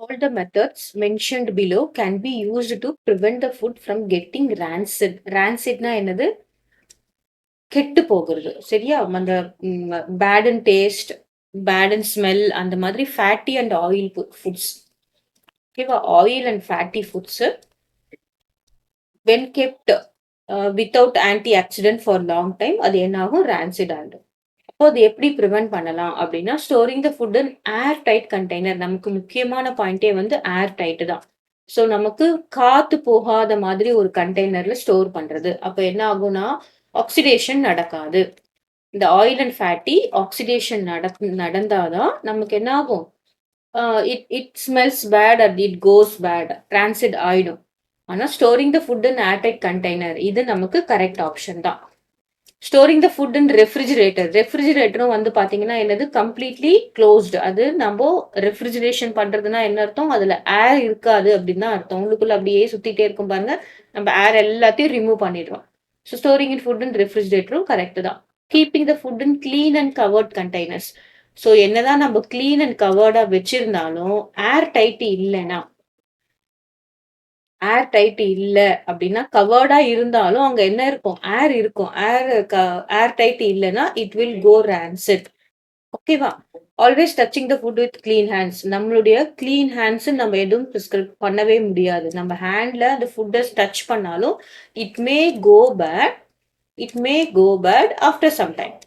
All the methods mentioned below can be used to prevent the food from getting rancid. Rancidனா என்னது? கெட்டு போகிறது. சரியா? அந்த bad in taste, bad in smell அந்த மாதிரி ஃபேட்டி அண்ட் ஆயில் ஃபுட்ஸ். ஓகேவா? Oil and fatty foods when kept without antioxidant for long time அது என்ன ஆகும்? rancid ஆகிடும். அப்போ அது எப்படி ப்ரிவென்ட் பண்ணலாம் அப்படின்னா storing the food in air tight container. நமக்கு முக்கியமான பாயிண்டே வந்து ஏர் டைட் தான். ஸோ நமக்கு காத்து போகாத மாதிரி ஒரு கண்டெய்னர்ல ஸ்டோர் பண்றது. அப்போ என்ன ஆகும்னா ஆக்சிடேஷன் நடக்காது. இந்த ஆயில் அண்ட் ஃபேட்டி ஆக்சிடேஷன் நடந்தாதான் நமக்கு என்ன ஆகும்? It it smells bad and it goes bad, rancid ஆயிடும். ஆனா storing the food in airtight container இது நமக்கு கரெக்ட் ஆப்ஷன் தான். Storing the food in refrigerator. ரெஃப்ரிஜிரேட்டரும் வந்து பாத்தீங்கன்னா என்னது? Completely closed. அது நம்ம ரெஃப்ரிஜிரேஷன் பண்றதுன்னா என்ன அர்த்தம்? அதுல ஏர் இருக்காது அப்படின்னு தான் அர்த்தம். உள்ளுக்குள்ள அப்படியே சுத்திட்டே இருக்கும் பாருங்க. நம்ம ஏர் எல்லாத்தையும் ரிமூவ் பண்ணிடுறோம். So storing in food in ரெஃப்ரிஜிரேட்டரும் கரெக்ட் தான். Keeping the food in clean and covered containers. So என்னதான் நம்ம கிளீன் அண்ட் கவர்டா வச்சிருந்தாலும் ஏர் டைட் இல்லைன்னா, ஏர் டைட் இல்ல அப்படின்னா கவர்டா இருந்தாலும் அங்க என்ன இருக்கும்? ஏர் இருக்கும். ஏர் டைட் இல்லைன்னா இட் வில் கோ rancid. ஓகேவா? Always touching the food with clean hands. நம்மளுடைய கிளீன் ஹேண்ட்ஸ் நம்ம எதுவும் பிரிஸ்கிரைப் பண்ணவே முடியாது. நம்ம ஹேண்ட்ல அந்த ஃபுட்டை டச் பண்ணாலும் it may go bad. It may go bad after some time.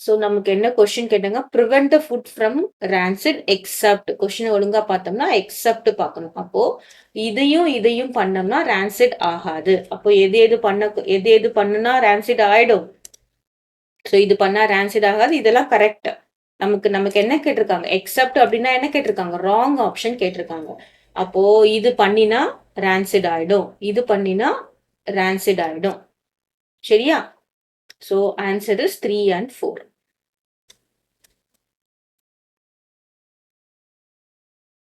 So நமக்கு என்ன கொஸ்டின் கேட்டாங்க? Prevent the food from rancid except. Question ஒழுங்கா பார்த்தோம்னா எக்ஸப்ட் பார்க்கணும். அப்போ இதையும் பண்ணோம்னா rancid ஆகாது. அப்போ எது எது பண்ணுனா rancid ஆயிடும்? ஸோ இது பண்ணா rancid ஆகாது. இதெல்லாம் கரெக்ட். நமக்கு என்ன கேட்டிருக்காங்க? எக்ஸப்ட் அப்படின்னா என்ன கேட்டிருக்காங்க? ராங் ஆப்ஷன் கேட்டிருக்காங்க. அப்போ இது பண்ணினா rancid ஆயிடும், இது பண்ணினா rancid ஆயிடும். சரியா? So answer is 3 and 4.